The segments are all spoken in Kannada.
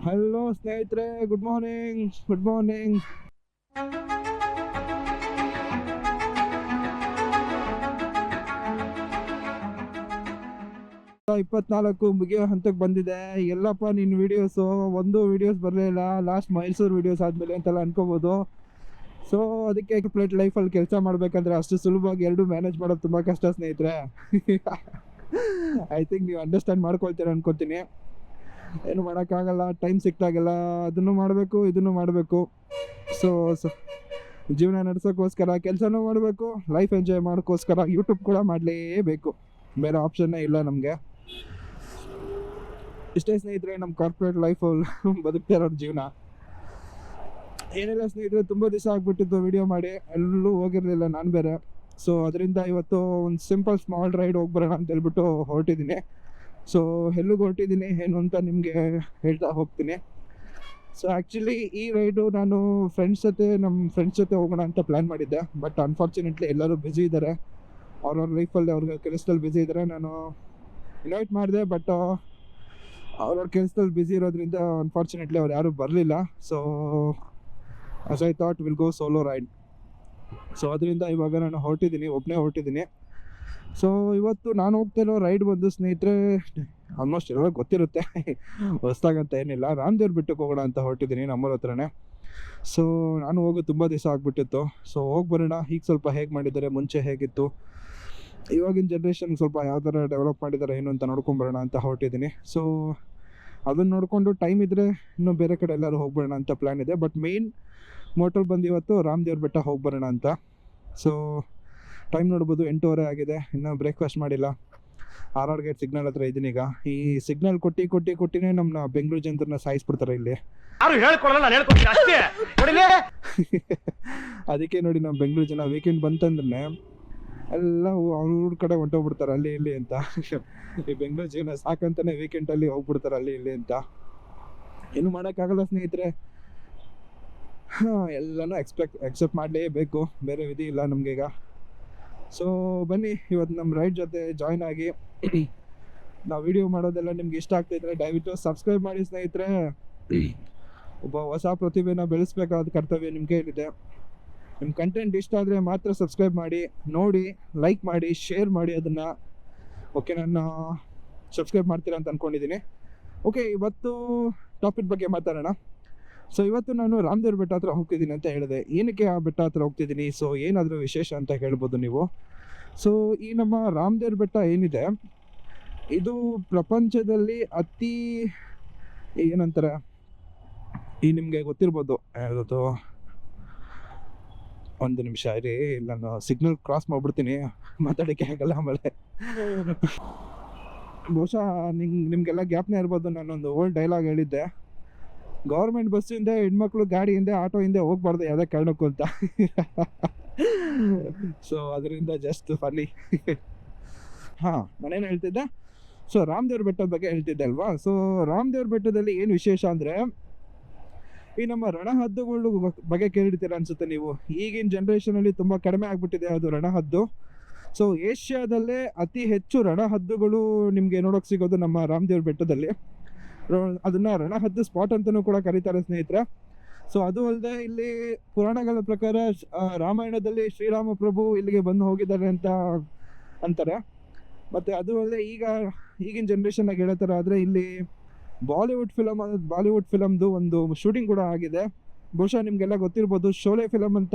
ಹಲೋ ಸ್ನೇಹಿತರೆ, ಗುಡ್ ಮಾರ್ನಿಂಗ್. 24 ಮುಗಿಯೋ ಹಂತಕ್ಕೆ ಬಂದಿದೆ. ಎಲ್ಲಪ್ಪ ನಿನ್ನ ವಿಡಿಯೋಸು, ಒಂದು ವಿಡಿಯೋಸ್ ಬರಲೇ ಇಲ್ಲ. ಲಾಸ್ಟ್ ಮೈಸೂರು ವಿಡಿಯೋಸ್ ಆದಮೇಲೆ ಅಂತೆಲ್ಲ ಅನ್ಕೋಬೋದು. ಸೊ ಅದಕ್ಕೆ ಪ್ಲೇಟ್ ಲೈಫಲ್ಲಿ ಕೆಲಸ ಮಾಡಬೇಕಂದ್ರೆ ಅಷ್ಟು ಸುಲಭವಾಗಿ ಎರಡು ಮ್ಯಾನೇಜ್ ಮಾಡೋದು ತುಂಬ ಕಷ್ಟ ಸ್ನೇಹಿತರೆ. ಐ ಥಿಂಕ್ ನೀವು ಅಂಡರ್ಸ್ಟ್ಯಾಂಡ್ ಮಾಡ್ಕೊಳ್ತೀರ ಅನ್ಕೋತೀನಿ. ಏನು ಮಾಡೋಕ್ಕಾಗಲ್ಲ, ಟೈಮ್ ಸಿಕ್ತಾಗೆಲ್ಲ ಅದನ್ನು ಮಾಡಬೇಕು, ಇದನ್ನು ಮಾಡಬೇಕು. ಸೊ ಜೀವನ ನಡೆಸೋಕ್ಕೋಸ್ಕರ ಕೆಲಸನೂ ಮಾಡಬೇಕು, ಲೈಫ್ ಎಂಜಾಯ್ ಮಾಡೋಕ್ಕೋಸ್ಕರ ಯೂಟ್ಯೂಬ್ ಕೂಡ ಮಾಡಲೇಬೇಕು. ಬೇರೆ ಆಪ್ಷನ್ನೇ ಇಲ್ಲ ನಮಗೆ. ಇಷ್ಟೇ ಸ್ನೇಹಿತರೆ ನಮ್ಮ ಕಾರ್ಪೊರೇಟ್ ಲೈಫಲ್ಲಿ ಬದುಕ್ತಾ ಇರೋರ ಜೀವನ. ಏನಿಲ್ಲ ಸ್ನೇಹಿತರೆ, ತುಂಬ ದಿವಸ ಆಗ್ಬಿಟ್ಟಿದ್ದು ವಿಡಿಯೋ ಮಾಡಿ, ಎಲ್ಲೂ ಹೋಗಿರಲಿಲ್ಲ ನಾನು ಬೇರೆ. ಸೊ ಅದರಿಂದ ಇವತ್ತು ಒಂದು ಸಿಂಪಲ್ ಸ್ಮಾಲ್ ರೈಡ್ ಹೋಗ್ಬರೋಣ ಅಂತ ಹೇಳ್ಬಿಟ್ಟು ಹೊರಟಿದ್ದೀನಿ. ಸೊ ಎಲ್ಲಿಗೆ ಹೊರಟಿದ್ದೀನಿ ಏನು ಅಂತ ನಿಮಗೆ ಹೇಳ್ತಾ ಹೋಗ್ತೀನಿ. ಸೊ ಆ್ಯಕ್ಚುಲಿ ಈ ರೈಡು ನಾನು ನಮ್ಮ ಫ್ರೆಂಡ್ಸ್ ಜೊತೆ ಹೋಗೋಣ ಅಂತ ಪ್ಲ್ಯಾನ್ ಮಾಡಿದ್ದೆ. ಬಟ್ ಅನ್ಫಾರ್ಚುನೇಟ್ಲಿ ಎಲ್ಲರೂ ಬ್ಯುಸಿ ಇದ್ದಾರೆ, ಅವ್ರವ್ರ ಲೈಫಲ್ಲಿ ಅವ್ರಿಗೆ ಕೆಲಸದಲ್ಲಿ ಬ್ಯುಸಿ ಇದ್ದಾರೆ. ನಾನು ಇನ್ವೈಟ್ ಮಾಡಿದೆ, ಬಟ್ ಅವ್ರವ್ರ ಕೆಲಸದಲ್ಲಿ ಬ್ಯುಸಿ ಇರೋದ್ರಿಂದ ಅನ್ಫಾರ್ಚುನೇಟ್ಲಿ ಅವ್ರು ಯಾರೂ ಬರಲಿಲ್ಲ. So as I thought will go solo ride. So ಅದರಿಂದ ಇವಾಗ ನಾನು ಒಬ್ಬನೇ ಹೊರಟಿದ್ದೀನಿ. ಸೊ ಇವತ್ತು ನಾನು ಹೋಗ್ತಿರೋ ರೈಡ್ ಬಂದು ಸ್ನೇಹಿತರೆ, ಆಲ್ಮೋಸ್ಟ್ ಎಲ್ಲ ಗೊತ್ತಿರುತ್ತೆ, ಹೊಸ್ದಾಗಂತ ಏನಿಲ್ಲ. ರಾಮದೇವ್ರ ಬೆಟ್ಟಕ್ಕೆ ಹೋಗೋಣ ಅಂತ ಹೊರಟಿದ್ದೀನಿ, ನಮ್ಮೂರ ಹತ್ರನೇ. ಸೊ ನಾನು ಹೋಗೋದು ತುಂಬ ದಿವಸ ಆಗ್ಬಿಟ್ಟಿತ್ತು. ಸೊ ಹೋಗಿ ಬರೋಣ, ಈಗ ಸ್ವಲ್ಪ ಹೇಗೆ ಮಾಡಿದ್ದಾರೆ, ಮುಂಚೆ ಹೇಗಿತ್ತು, ಇವಾಗಿನ ಜನ್ರೇಷನ್ ಸ್ವಲ್ಪ ಯಾವ ಥರ ಡೆವಲಪ್ ಮಾಡಿದ್ದಾರೆ ಏನು ಅಂತ ನೋಡ್ಕೊಂಬರೋಣ ಅಂತ ಹೊರಟಿದ್ದೀನಿ. ಸೊ ಅದನ್ನು ನೋಡಿಕೊಂಡು ಟೈಮ್ ಇದ್ದರೆ ಇನ್ನೂ ಬೇರೆ ಕಡೆ ಎಲ್ಲರೂ ಹೋಗ್ಬರೋಣ ಅಂತ ಪ್ಲ್ಯಾನ್ ಇದೆ. ಬಟ್ ಮೇಯ್ನ್ ಮೋಟರ್ ಬಂದು ಇವತ್ತು ರಾಮದೇವ್ರ ಬೆಟ್ಟ ಹೋಗ್ಬರೋಣ ಅಂತ. ಸೊ ಟೈಮ್ ನೋಡ್ಬೋದು 8:30 ಆಗಿದೆ, ಇನ್ನೂ ಬ್ರೇಕ್ಫಾಸ್ಟ್ ಮಾಡಿಲ್ಲ. RR ಗೇಟ್ ಸಿಗ್ನಲ್ ಹತ್ರ ಇದ್ದೀನಿ ಈಗ. ಈ ಸಿಗ್ನಲ್ ಕೊಟ್ಟಿನೇ ನಮ್ಮ ಬೆಂಗಳೂರು ಜನರನ್ನ ಸಾಯಿಸ್ಬಿಡ್ತಾರೆ ಇಲ್ಲಿ. ಅದಕ್ಕೆ ನೋಡಿ ನಮ್ಮ ಬೆಂಗಳೂರು ಜನ ವೀಕೆಂಡ್ ಬಂತಂದ್ರೆ ಎಲ್ಲ ಅವ್ರ ಕಡೆ ಹೊಂಟೋಗ್ಬಿಡ್ತಾರೆ ಅಲ್ಲಿ ಇಲ್ಲಿ ಅಂತ. ಈ ಬೆಂಗಳೂರು ಜೀವನ ಸಾಕಂತಾನೆ ವೀಕೆಂಡಲ್ಲಿ ಹೋಗ್ಬಿಡ್ತಾರೆ ಅಲ್ಲಿ ಇಲ್ಲಿ ಅಂತ. ಏನು ಮಾಡೋಕ್ಕಾಗಲ್ಲ ಸ್ನೇಹಿತರೆ, ಎಲ್ಲನೂ ಎಕ್ಸೆಪ್ಟ್ ಮಾಡಲೇಬೇಕು, ಬೇರೆ ವಿಧಿ ಇಲ್ಲ ನಮಗೀಗ. ಸೊ ಬನ್ನಿ, ಇವತ್ತು ನಮ್ಮ ರೈಡ್ ಜೊತೆ ಜಾಯ್ನ್ ಆಗಿ ನಾವು ವಿಡಿಯೋ ಮಾಡೋದೆಲ್ಲ ನಿಮ್ಗೆ ಇಷ್ಟ ಆಗ್ತಾಯಿದ್ರೆ ದಯವಿಟ್ಟು ಸಬ್ಸ್ಕ್ರೈಬ್ ಮಾಡಿ ಸ್ನೇಹಿತರೆ. ಒಬ್ಬ ಹೊಸ ಪ್ರತಿಭೆನ ಬೆಳೆಸ್ಬೇಕಾದ ಕರ್ತವ್ಯ ನಿಮ್ಮ ಕೈಲಿದೆ. ನಿಮ್ಮ ಕಂಟೆಂಟ್ ಇಷ್ಟ ಆದರೆ ಮಾತ್ರ ಸಬ್ಸ್ಕ್ರೈಬ್ ಮಾಡಿ, ನೋಡಿ, ಲೈಕ್ ಮಾಡಿ, ಶೇರ್ ಮಾಡಿ ಅದನ್ನು. ಓಕೆ, ನಾನು ಸಬ್ಸ್ಕ್ರೈಬ್ ಮಾಡ್ತೀರಾ ಅಂತ ಅಂದ್ಕೊಂಡಿದ್ದೀನಿ. ಓಕೆ, ಇವತ್ತು ಟಾಪಿಕ್ ಬಗ್ಗೆ ಮಾತಾಡೋಣ. ಸೊ ಇವತ್ತು ನಾನು ರಾಮದೇವ್ರ ಬೆಟ್ಟ ಹತ್ರ ಹೋಗ್ತಿದ್ದೀನಿ ಅಂತ ಹೇಳಿದೆ. ಏನಕ್ಕೆ ಆ ಬೆಟ್ಟ ಹತ್ರ ಹೋಗ್ತಿದ್ದೀನಿ, ಸೊ ಏನಾದರೂ ವಿಶೇಷ ಅಂತ ಹೇಳ್ಬೋದು ನೀವು. ಸೊ ಈ ನಮ್ಮ ರಾಮದೇವ್ರ ಬೆಟ್ಟ ಏನಿದೆ, ಇದು ಪ್ರಪಂಚದಲ್ಲಿ ಅತಿ ಏನಂತಾರೆ, ಈ ನಿಮಗೆ ಗೊತ್ತಿರ್ಬೋದು, ಅದು ಒಂದು ನಿಮಿಷ ಇರಿ, ನಾನು ಸಿಗ್ನಲ್ ಕ್ರಾಸ್ ಮಾಡ್ಬಿಡ್ತೀನಿ, ಮಾತಾಡೋಕ್ಕೆ ಆಗಲ್ಲ ಆಮೇಲೆ. ಬಹುಶಃ ನಿಮಗೆಲ್ಲ ಜ್ಞಾಪನ ಇರ್ಬೋದು, ನಾನೊಂದು ಓಲ್ಡ್ ಡೈಲಾಗ್ ಹೇಳಿದ್ದೆ, ಗೌರ್ಮೆಂಟ್ ಬಸ್ಸಿಂದ ಹೆಣ್ಮಕ್ಳು ಗಾಡಿ ಹಿಂದೆ ಆಟೋ ಹಿಂದೆ ಹೋಗ್ಬಾರ್ದು ಯಾವುದೇ ಕಾರಣಕ್ಕೂ ಅಂತ. ಸೊ ಅದರಿಂದ ಜಸ್ಟ್ ಫನ್ನಿ. ನಾನೇನು ಹೇಳ್ತಿದ್ದೆ, ಸೊ ರಾಮದೇವ್ರ ಬೆಟ್ಟದ ಬಗ್ಗೆ ಹೇಳ್ತಿದ್ದೆ ಅಲ್ವಾ. ಸೊ ರಾಮದೇವ್ರ ಬೆಟ್ಟದಲ್ಲಿ ಏನು ವಿಶೇಷ ಅಂದರೆ, ಈ ನಮ್ಮ ರಣಹದ್ದುಗಳು ಬಗ್ಗೆ ಕೇಳಿರ್ತೀರ ಅನ್ಸುತ್ತೆ ನೀವು. ಈಗಿನ ಜನ್ರೇಷನಲ್ಲಿ ತುಂಬ ಕಡಿಮೆ ಆಗಿಬಿಟ್ಟಿದೆ ಅದು ರಣಹದ್ದು. ಸೊ ಏಷ್ಯಾದಲ್ಲೇ ಅತಿ ಹೆಚ್ಚು ರಣಹದ್ದುಗಳು ನಿಮಗೆ ನೋಡೋಕೆ ಸಿಗೋದು ನಮ್ಮ ರಾಮದೇವ್ರ ಬೆಟ್ಟದಲ್ಲಿ. ಅದನ್ನು ರಣಹದ್ದು ಸ್ಪಾಟ್ ಅಂತಲೂ ಕೂಡ ಕರೀತಾರೆ ಸ್ನೇಹಿತರೆ. ಸೊ ಅದು ಅಲ್ಲದೆ ಇಲ್ಲಿ ಪುರಾಣಗಳ ಪ್ರಕಾರ ರಾಮಾಯಣದಲ್ಲಿ ಶ್ರೀರಾಮ ಪ್ರಭು ಇಲ್ಲಿಗೆ ಬಂದು ಹೋಗಿದ್ದಾರೆ ಅಂತ ಅಂತಾರೆ. ಮತ್ತು ಅದು ಅಲ್ಲದೆ ಈಗಿನ ಜನ್ರೇಷನ್ನಾಗ ಹೇಳೋ ಥರ ಆದರೆ ಇಲ್ಲಿ ಬಾಲಿವುಡ್ ಫಿಲಮ್ದು ಒಂದು ಶೂಟಿಂಗ್ ಕೂಡ ಆಗಿದೆ. ಬಹುಶಃ ನಿಮಗೆಲ್ಲ ಗೊತ್ತಿರ್ಬೋದು, ಶೋಲೆ ಫಿಲಮ್ ಅಂತ.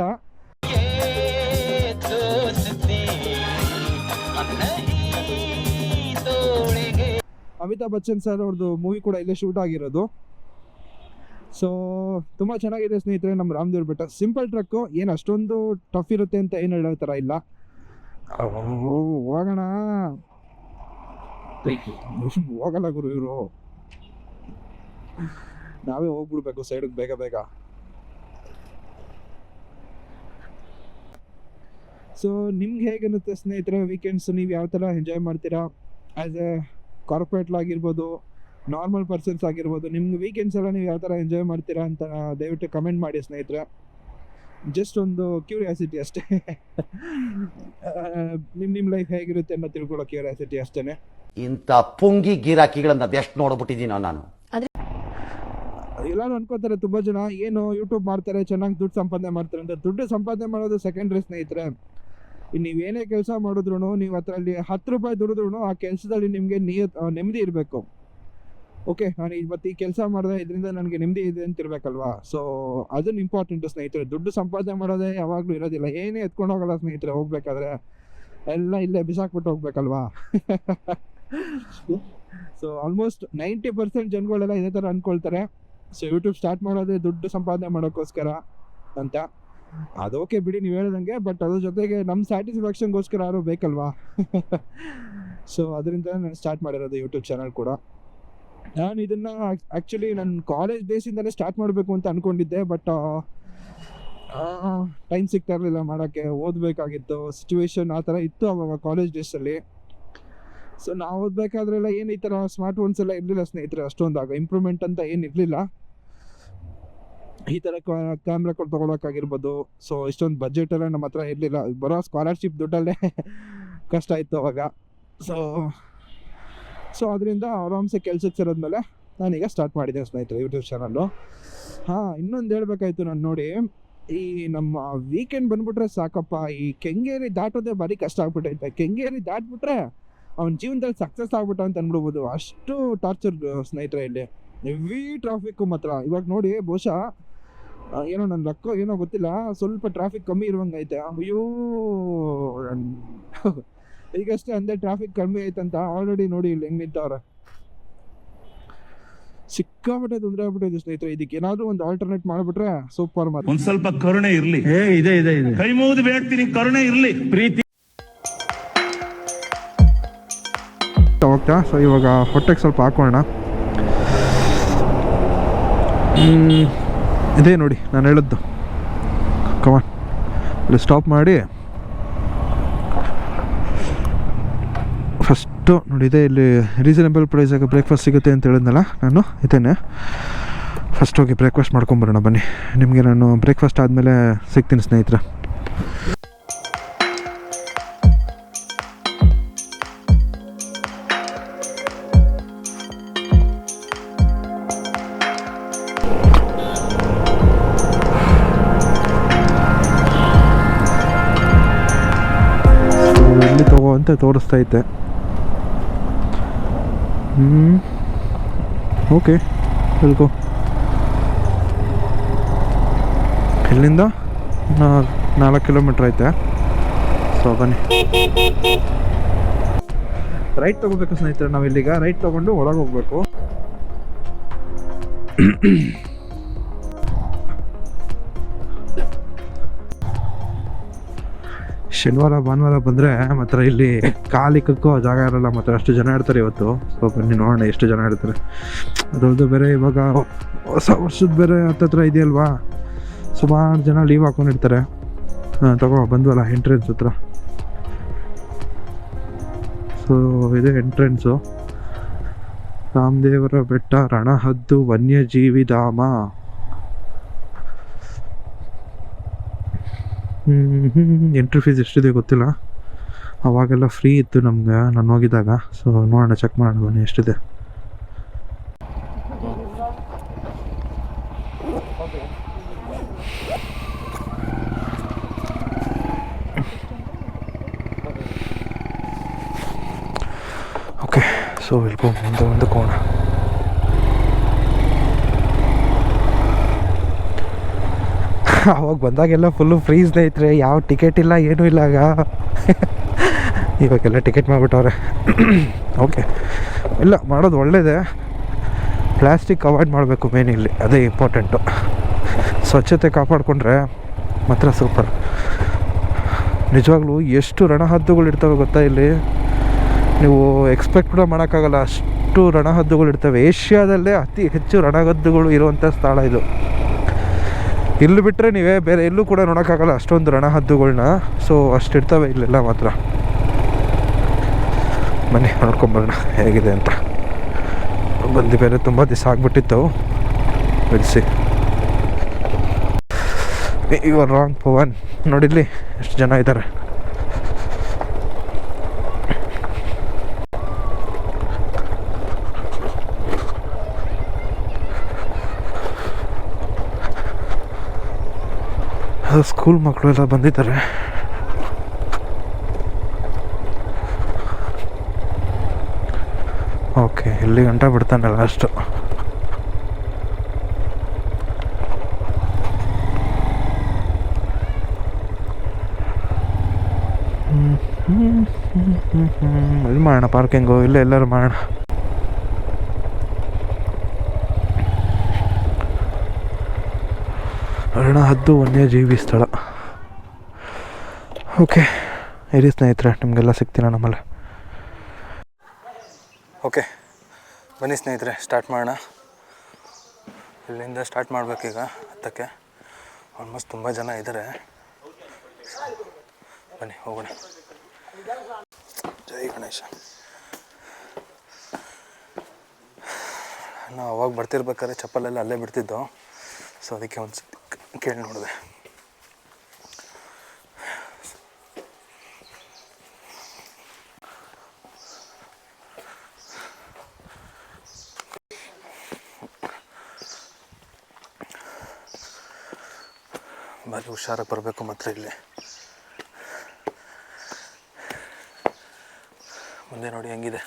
ಅಮಿತಾಬ್ ಬಚ್ಚನ್ ಸರ್ ಅವ್ರದ್ದು ಮೂವಿ ಕೂಡ ಇಲ್ಲೇ ಶೂಟ್ ಆಗಿರೋದು. ಸೊ ತುಂಬ ಚೆನ್ನಾಗಿದೆ ಸ್ನೇಹಿತರೆ ನಮ್ಮ ರಾಮದೇವ್ರ ಬೆಟ್ಟ. ಸಿಂಪಲ್ ಟ್ರಕ್ಕು, ಏನು ಅಷ್ಟೊಂದು ಟಫ್ ಇರುತ್ತೆ ಅಂತ ಏನು ಹೇಳೋ ಥರ ಇಲ್ಲ. ಹೋಗೋಣ, ಹೋಗಲ್ಲ ಗುರು ಇವರು, ನಾವೇ ಹೋಗ್ಬಿಡ್ಬೇಕು ಸೈಡಿಗೆ ಬೇಗ ಬೇಗ. ಸೊ ನಿಮ್ಗೆ ಹೇಗನ್ನುತ್ತೆ ಸ್ನೇಹಿತರೆ ವೀಕೆಂಡ್ಸ್, ನೀವು ಯಾವ ಥರ ಎಂಜಾಯ್ ಮಾಡ್ತೀರಾ? ಆ್ಯಸ್ ಎ ಕಾರ್ಪೊರೇಟ್ಲಾಗಿರ್ಬೋದು, ನಾರ್ಮಲ್ ಪರ್ಸನ್ಸ್ ಆಗಿರ್ಬೋದು, ನಿಮ್ಗೆ ವೀಕೆಂಡ್ಸ್ ಎಲ್ಲ ನೀವು ಯಾವ ಥರ ಎಂಜಾಯ್ ಮಾಡ್ತೀರಾ ಅಂತ ದಯವಿಟ್ಟು ಕಮೆಂಟ್ ಮಾಡಿ ಸ್ನೇಹಿತರೆ. ಜಸ್ಟ್ ಒಂದು ಕ್ಯೂರಿಯಾಸಿಟಿ ಅಷ್ಟೇ. ನಿಮ್ಮ ಲೈಫ್ ಹೇಗಿರುತ್ತೆ ಅನ್ನೋ ತಿಳ್ಕೊಳ್ಳೋ ಕ್ಯೂರಿಯಾಸಿಟಿ ಅಷ್ಟೇ. ಇಂಥ ಪುಂಗಿ ಗಿರಾಕಿಗಳನ್ನ ಅದೆಷ್ಟು ನೋಡ್ಬಿಟ್ಟಿದ್ದೀನೋ ನಾನು. ಎಲ್ಲರೂ ಅನ್ಕೋತಾರೆ ತುಂಬ ಜನ, ಏನು ಯೂಟ್ಯೂಬ್ ಮಾಡ್ತಾರೆ ಚೆನ್ನಾಗಿ ದುಡ್ಡು ಸಂಪಾದನೆ ಮಾಡ್ತಾರೆ ಅಂತ. ದುಡ್ಡು ಸಂಪಾದನೆ ಮಾಡೋದು ಸೆಕೆಂಡ್ರಿ ಸ್ನೇಹಿತರೆ. ನೀವೇನೇ ಕೆಲಸ ಮಾಡಿದ್ರು, ನೀವು ಅದರಲ್ಲಿ 10 ರೂಪಾಯಿ ದುಡಿದ್ರು ಆ ಕೆಲಸದಲ್ಲಿ ನಿಮಗೆ ನೆಮ್ಮದಿ ಇರಬೇಕು. ಓಕೆ, ನಾನು ಇವತ್ತು ಈ ಕೆಲಸ ಮಾಡಿದೆ, ಇದರಿಂದ ನನಗೆ ನೆಮ್ಮದಿ ಇದೆ ಅಂತ ಇರಬೇಕಲ್ವಾ. ಸೊ ಅದನ್ನ ಇಂಪಾರ್ಟೆಂಟು ಸ್ನೇಹಿತರೆ. ದುಡ್ಡು ಸಂಪಾದನೆ ಮಾಡೋದೇ ಯಾವಾಗಲೂ ಇರೋದಿಲ್ಲ. ಏನೇ ಎತ್ಕೊಂಡು ಹೋಗಲ್ಲ ಸ್ನೇಹಿತರೆ. ಹೋಗ್ಬೇಕಾದ್ರೆ ಎಲ್ಲ ಇಲ್ಲೇ ಬಿಸಾಕ್ಬಿಟ್ಟು ಹೋಗ್ಬೇಕಲ್ವಾ. ಸೊ ಆಲ್ಮೋಸ್ಟ್ 90% ಜನಗಳೆಲ್ಲ ಇದೇ ಥರ ಅಂದ್ಕೊಳ್ತಾರೆ. ಸೊ ಯೂಟ್ಯೂಬ್ ಸ್ಟಾರ್ಟ್ ಮಾಡೋದೇ ದುಡ್ಡು ಸಂಪಾದನೆ ಮಾಡೋಕ್ಕೋಸ್ಕರ ಅಂತ. ಅದು ಓಕೆ ಬಿಡಿ, ನೀವು ಹೇಳ್ದಂಗೆ. ಬಟ್ ಅದ್ರ ಜೊತೆಗೆ ನಮ್ಮ ಸ್ಯಾಟಿಸ್ಫ್ಯಾಕ್ಷನ್ಗೋಸ್ಕರ ಯಾರು ಬೇಕಲ್ವಾ. ಸೊ ಅದರಿಂದ ನಾನು ಸ್ಟಾರ್ಟ್ ಮಾಡಿರೋದು ಯೂಟ್ಯೂಬ್ ಚಾನಲ್ ಕೂಡ. ನಾನು ಇದನ್ನು ಆ್ಯಕ್ಚುಲಿ ನನ್ನ ಕಾಲೇಜ್ ಡೇಸಿಂದಲೇ ಸ್ಟಾರ್ಟ್ ಮಾಡಬೇಕು ಅಂತ ಅಂದ್ಕೊಂಡಿದ್ದೆ. ಬಟ್ ಟೈಮ್ ಸಿಗ್ತಾ ಇರಲಿಲ್ಲ ಮಾಡೋಕ್ಕೆ. ಓದಬೇಕಾಗಿತ್ತು, ಸಿಚುವೇಶನ್ ಆ ಥರ ಇತ್ತು ಅವಾಗ ಕಾಲೇಜ್ ಡೇಸಲ್ಲಿ. ಸೊ ನಾವು ಓದಬೇಕಾದ್ರೆಲ್ಲ ಏನು ಈ ಥರ ಸ್ಮಾರ್ಟ್ ಫೋನ್ಸ್ ಎಲ್ಲ ಇರಲಿಲ್ಲ ಸ್ನೇಹಿತರೆ. ಅಷ್ಟೊಂದಾಗ ಇಂಪ್ರೂವ್ಮೆಂಟ್ ಅಂತ ಏನು ಇರಲಿಲ್ಲ. ಈ ಥರ ಕ್ಯಾಮ್ರಾ ತೊಗೊಳಕ್ಕಾಗಿರ್ಬೋದು. ಸೊ ಇಷ್ಟೊಂದು ಬಜೆಟ್ ಎಲ್ಲ ನಮ್ಮ ಹತ್ರ ಇರಲಿಲ್ಲ. ಬರೋ ಸ್ಕಾಲರ್ಶಿಪ್ ದುಡ್ಡಲ್ಲೇ ಕಷ್ಟ ಇತ್ತು ಅವಾಗ. ಸೊ ಅದರಿಂದ ಆರಾಮ್ಸೆ ಕೆಲ್ಸಕ್ಕೆ ಸೇರಿದ್ಮೇಲೆ ನಾನೀಗ ಸ್ಟಾರ್ಟ್ ಮಾಡಿದ್ದೆ ಸ್ನೇಹಿತರೆ ಯೂಟ್ಯೂಬ್ ಚಾನಲ್ಲು. ಇನ್ನೊಂದು ಹೇಳ್ಬೇಕಾಯ್ತು ನಾನು ನೋಡಿ, ಈ ನಮ್ಮ ವೀಕೆಂಡ್ ಬಂದ್ಬಿಟ್ರೆ ಸಾಕಪ್ಪ, ಈ ಕೆಂಗೇರಿ ದಾಟೋದೇ ಭಾರಿ ಕಷ್ಟ ಆಗ್ಬಿಟ್ಟೈತೆ. ಕೆಂಗೇರಿ ದಾಟ್ಬಿಟ್ರೆ ಅವ್ನ ಜೀವನದಲ್ಲಿ ಸಕ್ಸಸ್ ಆಗ್ಬಿಟ್ಟ ಅಂತ ಅನ್ಬಿಡ್ಬೋದು. ಅಷ್ಟು ಟಾರ್ಚರ್ ಸ್ನೇಹಿತರೆ ಇಲ್ಲಿ. ಹೆವಿ ಟ್ರಾಫಿಕ್ಕು ಮಾತ್ರ. ಇವಾಗ ನೋಡಿ, ಬಹುಶಃ ಏನೋ ನನ್ನ ಲಕ್ಕೋ ಏನೋ ಗೊತ್ತಿಲ್ಲ, ಸ್ವಲ್ಪ ಟ್ರಾಫಿಕ್ ಕಮ್ಮಿ ಇರುವಂಗೈತೆ. ಅಯ್ಯೋ, ಈಗಷ್ಟೇ ಅಂದೆ ಟ್ರಾಫಿಕ್ ಕಮ್ಮಿ ಐತಂತ. ಆಲ್ರೆಡಿ ನೋಡಿ ಇಲ್ಲಿ ಹೆಂಗೆ ನಿಂತವ್ರೆ. ಸಿಕ್ಕಾಬಿಟ್ಟೆ ತೊಂದರೆ ಆಗ್ಬಿಟ್ಟಿದೆ ಸ್ನೇಹಿತರೆ. ಇದಕ್ಕೆ ಏನಾದ್ರು ಒಂದು ಆಲ್ಟರ್ನೇಟ್ ಮಾಡ್ಬಿಟ್ರೆ ಸೂಪರ್. ಮಾತ್ರ ಒಂದ್ ಸ್ವಲ್ಪ ಕರುಣೆ ಇರ್ಲಿ. ಇದೆ ಕೈ ಮುಗಿದು ಬೇಡ್ತೀನಿ, ಕರುಣೆ ಇರ್ಲಿ, ಪ್ರೀತಿ ಹೋಗ್ತಾ. ಸೊ ಇವಾಗ ಹೊಟ್ಟೆಗೆ ಸ್ವಲ್ಪ ಹಾಕೋಣ. ಇದೇ ನೋಡಿ ನಾನು ಹೇಳಿದ್ದು. ಕಮಾನ್, ಇಲ್ಲಿ ಸ್ಟಾಪ್ ಮಾಡಿ ಫಸ್ಟು ನೋಡಿ. ಇದೇ ಇಲ್ಲಿ ರೀಸನೇಬಲ್ ಪ್ರೈಸಾಗ ಬ್ರೇಕ್ಫಾಸ್ಟ್ ಸಿಗುತ್ತೆ ಅಂತ ಹೇಳಿದ್ನಲ್ಲ ನಾನು. ಇದೇನೆ ಫಸ್ಟ್ ಹೋಗಿ ಬ್ರೇಕ್ಫಾಸ್ಟ್ ಮಾಡ್ಕೊಂಬರೋಣ ಬನ್ನಿ. ನಿಮಗೆ ನಾನು ಬ್ರೇಕ್ಫಾಸ್ಟ್ ಆದಮೇಲೆ ಸಿಗ್ತೀನಿ ಸ್ನೇಹಿತರೆ. ಎಲ್ಲಿ ತಗೋ ಅಂತ ತೋರಿಸ್ತಾ ಇದ್ದೆ. ಓಕೆ, ಇಲ್ಕೋ. ಇಲ್ಲಿಂದ 4 ಕಿಲೋಮೀಟ್ರ್ ಐತೆ. ಸೊ ಬನ್ನಿ, ರೈಟ್ ತೊಗೋಬೇಕು ಸ್ನೇಹಿತರೆ. ನಾವು ಇಲ್ಲಿಗ ರೈಟ್ ತೊಗೊಂಡು ಒಳಗೆ ಹೋಗ್ಬೇಕು. ಶನಿವಾರ ಭಾನುವಾರ ಬಂದರೆ ಮಾತ್ರ ಇಲ್ಲಿ ಕಾಲಿಕ್ಕಕ್ಕೂ ಜಾಗ ಇರಲ್ಲ. ಮಾತ್ರ ಅಷ್ಟು ಜನ ಇರ್ತಾರೆ ಇವತ್ತು. ಸೊ ಬನ್ನಿ ನೋಡೋಣ ಎಷ್ಟು ಜನ ಇರ್ತಾರೆ. ಅದರದ್ದು ಬೇರೆ ಇವಾಗ ಹೊಸ ವರ್ಷದ ಬೇರೆ ಹತ್ತತ್ರ ಇದೆಯಲ್ವಾ, ಸುಮಾರು ಜನ ಲೀವ್ ಹಾಕೊಂಡಿರ್ತಾರೆ. ತಗೋ ಬಂದ್ವಲ್ಲ ಎಂಟ್ರೆನ್ಸ್ ಹತ್ರ. ಸೊ ಇದೆ ಎಂಟ್ರೆನ್ಸು. ರಾಮದೇವರ ಬೆಟ್ಟ, ರಣಹದ್ದು ವನ್ಯಜೀವಿ ಧಾಮ. ಎಂಟ್ರಿ ಫೀಸ್ ಎಷ್ಟಿದೆ ಗೊತ್ತಿಲ್ಲ. ಅವಾಗೆಲ್ಲ ಫ್ರೀ ಇತ್ತು ನಮ್ಗೆ ನಾನು ಹೋಗಿದ್ದಾಗ. ಸೊ ನೋಡೋಣ, ಚೆಕ್ ಮಾಡೋಣ ಬನ್ನಿ ಎಷ್ಟಿದೆ. ಓಕೆ, ಸೊ ಇಲ್ಕೊ ಮುಂದೆ ಕೋಣ. ಅವಾಗ ಬಂದಾಗೆಲ್ಲ ಫುಲ್ಲು ಫ್ರೀ ಸ್ನೇಹಿತರೆ. ಯಾವ ಟಿಕೆಟ್ ಇಲ್ಲ, ಏನೂ ಇಲ್ಲ ಆಗ. ಇವಾಗೆಲ್ಲ ಟಿಕೆಟ್ ಮಾಡಿಬಿಟ್ಟವ್ರೆ. ಓಕೆ, ಇಲ್ಲ ಮಾಡೋದು ಒಳ್ಳೆಯದೇ. ಪ್ಲಾಸ್ಟಿಕ್ ಅವಾಯ್ಡ್ ಮಾಡಬೇಕು ಮೇನ್ ಇಲ್ಲಿ, ಅದೇ ಇಂಪಾರ್ಟೆಂಟು. ಸ್ವಚ್ಛತೆ ಕಾಪಾಡಿಕೊಂಡ್ರೆ ಮಾತ್ರ ಸೂಪರ್. ನಿಜವಾಗ್ಲೂ ಎಷ್ಟು ರಣಹದ್ದುಗಳಿರ್ತವೆ ಗೊತ್ತಾ ಇಲ್ಲಿ. ನೀವು ಎಕ್ಸ್ಪೆಕ್ಟ್ ಕೂಡ ಮಾಡೋಕ್ಕಾಗಲ್ಲ, ಅಷ್ಟು ರಣಹದ್ದುಗಳಿರ್ತವೆ. ಏಷ್ಯಾದಲ್ಲೇ ಅತಿ ಹೆಚ್ಚು ರಣಹದ್ದುಗಳು ಇರುವಂಥ ಸ್ಥಳ ಇದು. ಇಲ್ಲಿ ಬಿಟ್ಟರೆ ನೀವೇ ಬೇರೆ ಎಲ್ಲೂ ಕೂಡ ನೋಡೋಕ್ಕಾಗಲ್ಲ ಅಷ್ಟೊಂದು ರಣಹದ್ದುಗಳನ್ನ. ಸೊ ಅಷ್ಟಿರ್ತವೆ ಇಲ್ಲೆಲ್ಲ ಮಾತ್ರ. ಬನ್ನಿ ನೋಡ್ಕೊಂಬರೋಣ ಹೇಗಿದೆ ಅಂತ. ಬಂದು ಬೇರೆ ತುಂಬ ದಿವಸ ಆಗ್ಬಿಟ್ಟಿತ್ತು. ಬಿಡಿಸಿ ಇವರು ರಾಂಗ್ ಪವನ್ ನೋಡಿಲ್ಲಿ ಎಷ್ಟು ಜನ ಇದ್ದಾರೆ. ಸ್ಕೂಲ್ ಮಕ್ಕಳು ಎಲ್ಲ ಬಂದಿದ್ದಾರೆ. ಓಕೆ, ಇಲ್ಲಿ ಗಂಟ ಬಿಡ್ತಾನೆ ಲಾಸ್ಟು. ಇಲ್ಲಿ ಮಾಡೋಣ ಪಾರ್ಕಿಂಗು, ಇಲ್ಲೇ ಎಲ್ಲರೂ ಮಾಡೋಣ. ಅರಣ್ಯಹದ್ದು ವನ್ಯಜೀವಿ ಸ್ಥಳ. ಓಕೆ, ಇರಿ ಸ್ನೇಹಿತರೆ, ನಿಮಗೆಲ್ಲ ಸಿಗ್ತೀನ ನಮ್ಮಲ್ಲಿ. ಓಕೆ ಬನ್ನಿ ಸ್ನೇಹಿತರೆ, ಸ್ಟಾರ್ಟ್ ಮಾಡೋಣ. ಇಲ್ಲಿಂದ ಸ್ಟಾರ್ಟ್ ಮಾಡಬೇಕೀಗ. ಹತ್ತಕ್ಕೆ ಆಲ್ಮೋಸ್ಟ್ ತುಂಬ ಜನ ಇದ್ದಾರೆ. ಬನ್ನಿ ಹೋಗೋಣ. ಜೈ ಗಣೇಶ. ನಾವು ಅವಾಗ ಬರ್ತಿರ್ಬೇಕಾದ್ರೆ ಚಪ್ಪಲೆಲ್ಲ ಅಲ್ಲೇ ಬಿಡ್ತಿದ್ದೋ, ಸೊ ಅದಕ್ಕೆ ಒಂದು ಕೇಳಿ ನೋಡಿದೆ. ಭಾರಿ ಹುಷಾರಾಗಿ ಬರಬೇಕು ಮಾತ್ರ. ಇಲ್ಲಿ ಮುಂದೆ ನೋಡಿ ಹೆಂಗಿದೆ.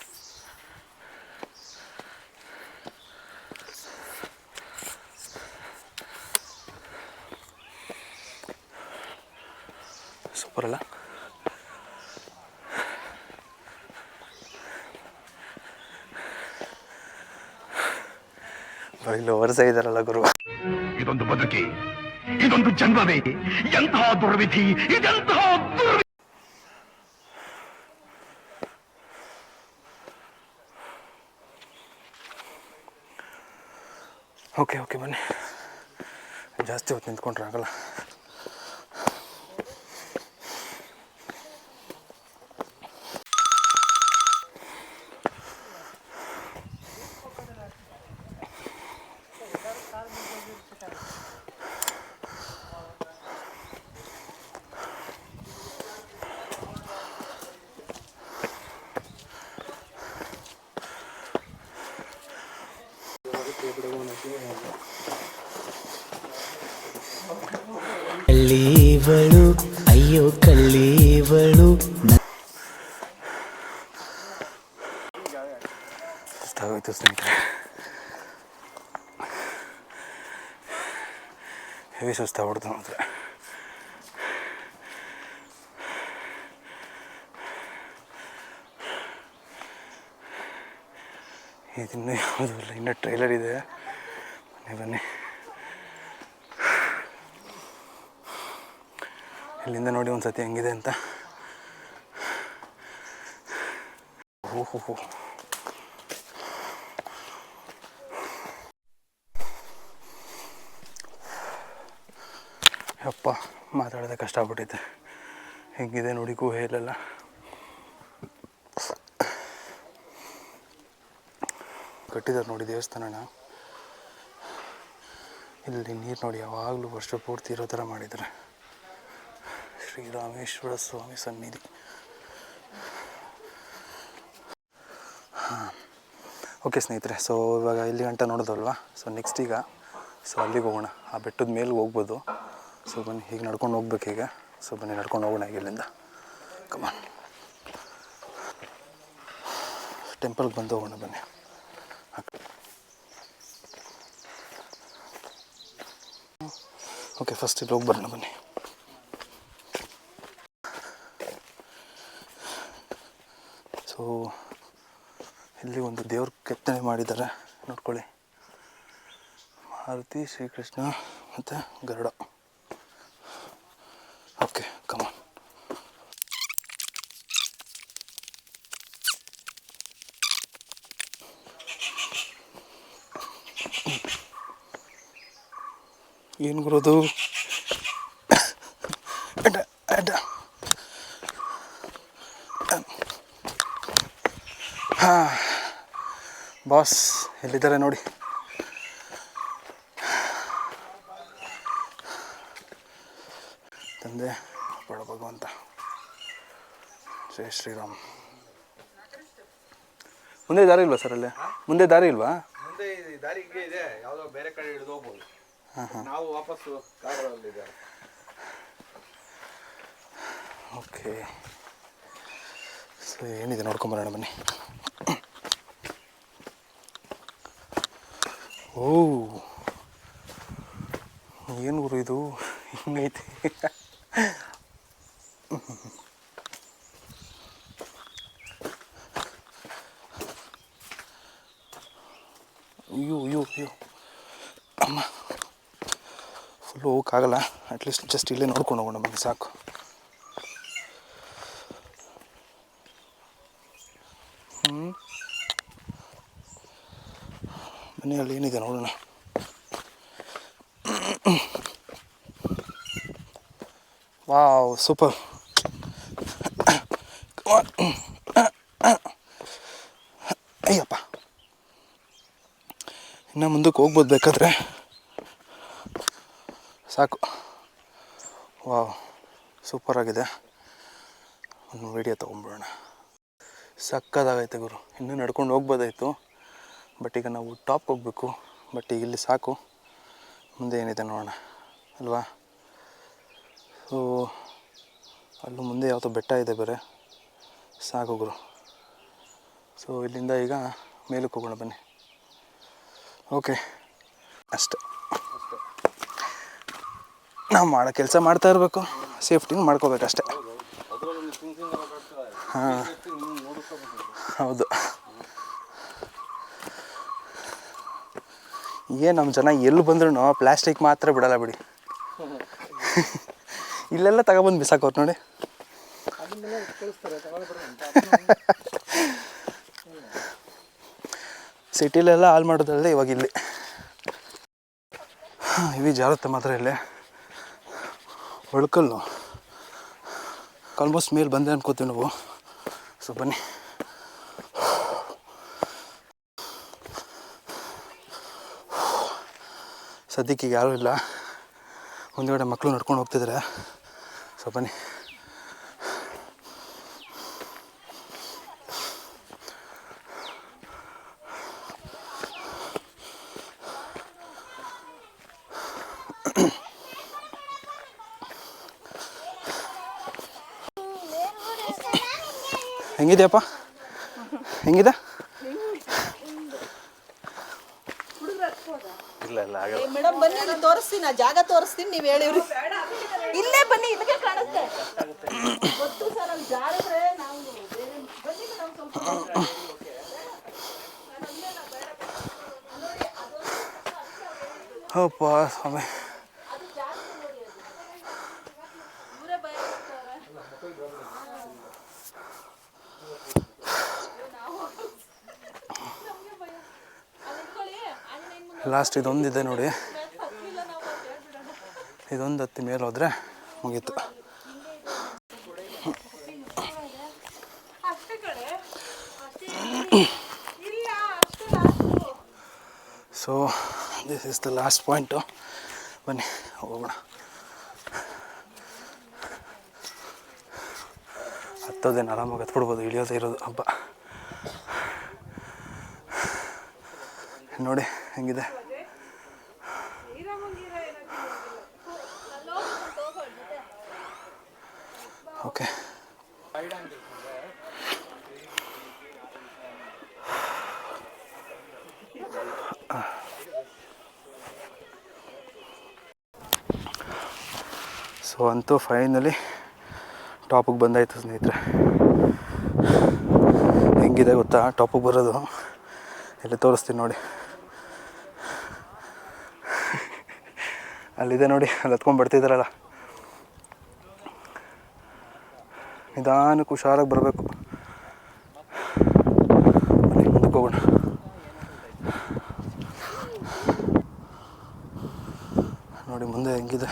ಸೂಪರ್ ಅಲ್ಲ? ಬರೀ ವರ್ಷ ಇದ್ದಾರಲ್ಲ ಗುರು. ಇದೊಂದು ಬದುಕಿ, ಇದೊಂದು ಜನ್ಮವೇ, ಎಂತಹ ದುರ್ವಿಧಿ, ಇದೆಂತಹ ದುರ್ವಿಧಿ. ಓಕೆ ಓಕೆ ಬನ್ನಿ. ಜಾಸ್ತಿ ಹೊತ್ತು ನಿಂತ್ಕೊಂಡ್ರೆ ಆಗಲ್ಲ. ಕಳ್ಳೀವಳು, ಅಯ್ಯೋ ಕಳ್ಳೀವಳು. ಸುಸ್ತಾಗೋಯ್ತು ಸ್ನೇಹಿತರೆ, ಹೆವಿ ಸುಸ್ತಾಗ್ಬಿಡ್ತು ಮಾತ್ರ. ಇದಿನ್ನೂ ಯಾವುದೂ ಇಲ್ಲ, ಇನ್ನೂ ಟ್ರೈಲರ್ ಇದೆ. ಬನ್ನಿ ಬನ್ನಿ. ಇಲ್ಲಿಂದ ನೋಡಿ ಒಂದು ಸತಿ ಹೆಂಗಿದೆ ಅಂತ. ಓಹೋ, ಯಪ್ಪ ಮಾತಾಡೋದೇ ಕಷ್ಟ ಆಗ್ಬಿಟ್ಟೈತೆ. ಹೆಂಗಿದೆ ನೋಡಿ ಗುಹೆ ಇಲ್ಲೆಲ್ಲ. ಕಟ್ಟಿದ್ದಾರೆ ನೋಡಿ ದೇವಸ್ಥಾನನ. ಇಲ್ಲಿ ನೀರು ನೋಡಿ ಯಾವಾಗಲೂ ವರ್ಷ ಪೂರ್ತಿ ಇರೋ ಥರ ಮಾಡಿದ್ದಾರೆ. ಶ್ರೀರಾಮೇಶ್ವರ ಸ್ವಾಮಿ ಸನ್ನಿಧಿ. ಹಾಂ ಓಕೆ ಸ್ನೇಹಿತರೆ, ಸೊ ಇವಾಗ ಇಲ್ಲಿ ಗಂಟ ನೋಡೋದಲ್ವಾ. ಸೊ ನೆಕ್ಸ್ಟ್ ಈಗ ಅಲ್ಲಿಗೆ ಹೋಗೋಣ. ಆ ಬೆಟ್ಟದ ಮೇಲೆ ಹೋಗ್ಬೋದು. ಸೊ ಬನ್ನಿ, ಈಗ ನಡ್ಕೊಂಡು ಹೋಗ್ಬೇಕೀಗ. ಸೊ ಬನ್ನಿ ನಡ್ಕೊಂಡು ಹೋಗೋಣ ಈಗ ಇಲ್ಲಿಂದ. ಕಮಾನ್, ಟೆಂಪಲ್ಗೆ ಬಂದು ಹೋಗೋಣ ಬನ್ನಿ. ಓಕೆ, ಫಸ್ಟ್ ಇಲ್ಲಿ ಹೋಗಿ ಬರೋಣ ಬನ್ನಿ. ಸೊ ಇಲ್ಲಿ ಒಂದು ದೇವ್ರ ಕೆತ್ತನೆ ಮಾಡಿದ್ದಾರೆ ನೋಡ್ಕೊಳ್ಳಿ. ಮಾರುತಿ, ಶ್ರೀಕೃಷ್ಣ ಮತ್ತು ಗರುಡ. Okay come on. ಏನು ಬರೋದು? ಹಾಂ ಬಾಸ್ ಎಲ್ಲಿದ್ದಾರೆ ನೋಡಿ. ತಂದೆ ಬಡ ಭಗವಂತ, ಜೈ ಶ್ರೀರಾಮ್. ಮುಂದೆ ದಾರಿ ಇಲ್ವಾ ಸರ್? ಅಲ್ಲೇ ಮುಂದೆ ದಾರಿ ಇಲ್ವಾ? ಮುಂದೆ ದಾರಿ ಹಿಂಗೆ ಇದೆ, ಯಾವುದೋ ಬೇರೆ ಕಡೆ ಹಿಡಿದು ಹೋಗ್ಬೋದು. ನಾವು ವಾಪಸ್ಸು ಕಾರಲ್ಲಿ ಓಕೆ, ಸೊ ಏನಿದೆ ನೋಡ್ಕೊಂಬರೋಣ ಬನ್ನಿ. ಓ ಏನು ಗುರು ಇದು ಹಿಂಗೈತೆ. ಅಯ್ಯೋ ಅಯ್ಯೋ ಅಯ್ಯೋ ಅಮ್ಮ, ಫುಲ್ಲು ಹೋಗೋಕ್ಕಾಗಲ್ಲ. ಅಟ್ಲೀಸ್ಟ್ ಜಸ್ಟ್ ಇಲ್ಲೇ ನೋಡ್ಕೊಂಡು ಹೋಗೋಣ ಬನ್ನಿ, ಸಾಕು. ಬನ್ನಿ, ಅಲ್ಲಿ ಏನಿದೆ ನೋಡೋಣ. Wow, super. ಅಯ್ಯಪ್ಪ, ಇನ್ನು ಮುಂದಕ್ಕೆ ಹೋಗ್ಬೋದು ಬೇಕಾದರೆ. ಸಾಕು. ವಾವ್, ಸೂಪರಾಗಿದೆ. ಒಂದು ವೀಡಿಯೋ ತೊಗೊಂಬಿಡೋಣ. ಸಕ್ಕದಾಗೈತೆ ಗುರು. ಇನ್ನೂ ನಡ್ಕೊಂಡು ಹೋಗ್ಬೋದಾಯಿತು, ಬಟ್ ಈಗ ನಾವು ಟಾಪ್ಗೆ ಹೋಗಬೇಕು. ಬಟ್ ಈಗ ಇಲ್ಲಿ ಸಾಕು, ಮುಂದೆ ಏನಿದೆ ನೋಡೋಣ ಅಲ್ವಾ. ಸೊ ಅಲ್ಲೂ ಮುಂದೆ ಯಾವುದೋ ಬೆಟ್ಟ ಇದೆ ಬೇರೆ. ಸಾಕು ಗುರು. ಸೊ ಇಲ್ಲಿಂದ ಈಗ ಮೇಲಕ್ಕೆ ಹೋಗೋಣ ಬನ್ನಿ. ಓಕೆ, ಅಷ್ಟೆ. ನಾವು ಮಾಡೋ ಕೆಲಸ ಮಾಡ್ತಾ ಇರಬೇಕು, ಸೇಫ್ಟಿನ ಮಾಡ್ಕೋಬೇಕಷ್ಟೆ. ಹಾಂ, ಹೌದು. ಏನು ನಮ್ಮ ಜನ ಎಲ್ಲಿ ಬಂದ್ರೂ ಪ್ಲಾಸ್ಟಿಕ್ ಮಾತ್ರ ಬಿಡಲ್ಲ ಬಿಡಿ. ಇಲ್ಲೆಲ್ಲ ತಗೊಬಂದು ಬಿಸಾಕೋರು ನೋಡಿ. ಸಿಟಿಲೆಲ್ಲ ಹಾಳು ಮಾಡೋದಲ್ಲದೆ ಇವಾಗ ಇಲ್ಲಿ ಇವಿ ಜಾರತ್ತೆ ಮಾತ್ರ. ಇಲ್ಲೇ ಒಳ್ಕಲ್ಲು ಆಲ್ಮೋಸ್ಟ್ ಮೇಲೆ ಬಂದೆ ಅನ್ಕೋತೀವಿ ನಾವು. ಸೊ ಬನ್ನಿ. ಸದ್ಯಕ್ಕೆ ಈಗ ಯಾರೂ ಇಲ್ಲ, ಮುಂದುಗಡೆ ಮಕ್ಕಳು ನಡ್ಕೊಂಡು ಹೋಗ್ತಿದ್ದಾರೆ. ಸೊ ಬನ್ನಿ. ಹೆಂಗಿದೆಯಪ್ಪ? ಹೆಂಗಿದೆ? ಇಲ್ಲ ಇಲ್ಲ ಆಗಲ್ಲ ಮೇಡಮ್, ಬನ್ನಿ ಇಲ್ಲಿ ತೋರಿಸ್ತೀನಿ, ಆ ಜಾಗ ತೋರಿಸ್ತೀನಿ, ನೀವು ಹೇಳಿವ್ರಿ. ಇಲ್ಲೇ ಬನ್ನಿ, ಇದಕ್ಕೆ ಕಾಣುತ್ತೆ. ಗೊತ್ತು ಸರ್, ಅಲ್ಲಿ ಜಾರಿದ್ರೆ ನಾವು ಬನ್ನಿ ಮೇಡಮ್ ಸ್ವಲ್ಪ. ಅಪ್ಪ ಸ್ವಾಮಿ. ಲಾಸ್ಟ್ ಇದೊಂದಿದೆ ನೋಡಿ, ಇದೊಂದು ಹತ್ತಿ ಮೇಲೆ ಹೋದರೆ ಮುಗೀತು. So this is the last point. ಬನ್ನಿ ಹೋಗೋಣ. ಹತ್ತೋದೇನು ಆರಾಮಾಗಿ ಹತ್ಬಿಡ್ಬೋದು, ಇಳಿಯೋದೇ ಇರೋದು ಹಬ್ಬ. ನೋಡಿ ಹೆಂಗಿದೆ. ಓಕೆ, ಸೊ ಅಂತೂ ಫೈನಲಿ ಟಾಪಿಗೆ ಬಂದಾಯಿತು ಸ್ನೇಹಿತರೆ. ಹೆಂಗಿದೆ ಗೊತ್ತಾ ಟಾಪಿಗೆ ಬರೋದು? ಇಲ್ಲಿ ತೋರಿಸ್ತೀನಿ ನೋಡಿ, ಅಲ್ಲಿದೆ ನೋಡಿ, ಅಲ್ಲಿ ಹತ್ಕೊಂಡು ಬರ್ತಿದ್ದಾರಲ್ಲ. ನಿಧಾನಕ್ಕೆ ಹುಷಾರಾಗಿ ಬರಬೇಕು. ಮುಂದಕ್ಕೆ ಹೋಗೋಣ. ನೋಡಿ ಮುಂದೆ ಹೆಂಗಿದೆ.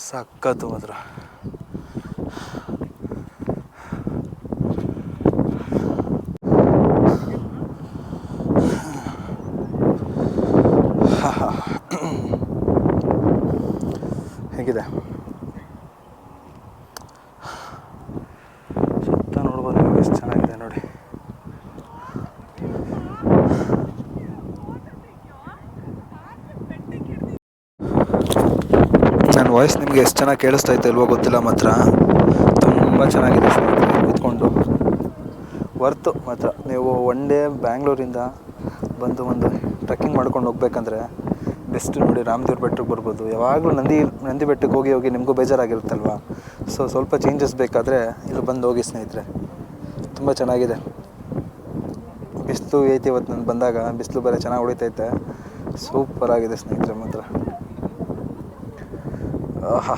ಸಕ್ಕತ್ತು ಮಾತ್ರ. ಹೇಗಿದೆ ಸುತ್ತ ನೋಡ್ಬೋದು, ಎಷ್ಟು ಚೆನ್ನಾಗಿದೆ ನೋಡಿ. ವಾಯ್ಸ್ ನಿಮಗೆ ಎಷ್ಟು ಚೆನ್ನಾಗಿ ಕೇಳಿಸ್ತಾ ಇತ್ತು ಇಲ್ವೋ ಗೊತ್ತಿಲ್ಲ, ಮಾತ್ರ ತುಂಬ ಚೆನ್ನಾಗಿದೆ ಸ್ನೇಹಿತರೆ. ಕೂತ್ಕೊಂಡು ವರ್ತು ಮಾತ್ರ. ನೀವು ಒನ್ ಡೇ ಬ್ಯಾಂಗ್ಳೂರಿಂದ ಬಂದು ಒಂದು ಟ್ರೆಕ್ಕಿಂಗ್ ಮಾಡ್ಕೊಂಡು ಹೋಗ್ಬೇಕಂದ್ರೆ ಬೆಸ್ಟ್ ನೋಡಿ. ರಾಮದೇವ್ರ ಬೆಟ್ಟಕ್ಕೆ ಬರ್ಬೋದು. ಯಾವಾಗಲೂ ನಂದಿ ಬೆಟ್ಟಕ್ಕೆ ಹೋಗಿ ನಿಮಗೂ ಬೇಜಾರಾಗಿರುತ್ತಲ್ವ. ಸೊ ಸ್ವಲ್ಪ ಚೇಂಜಸ್ ಬೇಕಾದರೆ ಇಲ್ಲಿ ಬಂದು ಹೋಗಿ ಸ್ನೇಹಿತರೆ, ತುಂಬ ಚೆನ್ನಾಗಿದೆ. ಬಿಸಿಲು ಐತಿ ಇವತ್ತು ನಾನು ಬಂದಾಗ, ಬಿಸಿಲು ಬೇರೆ ಚೆನ್ನಾಗಿ ಹೊಡಿತೈತೆ. ಸೂಪರಾಗಿದೆ ಸ್ನೇಹಿತರೆ ಮಾತ್ರ. ಆಹಾ.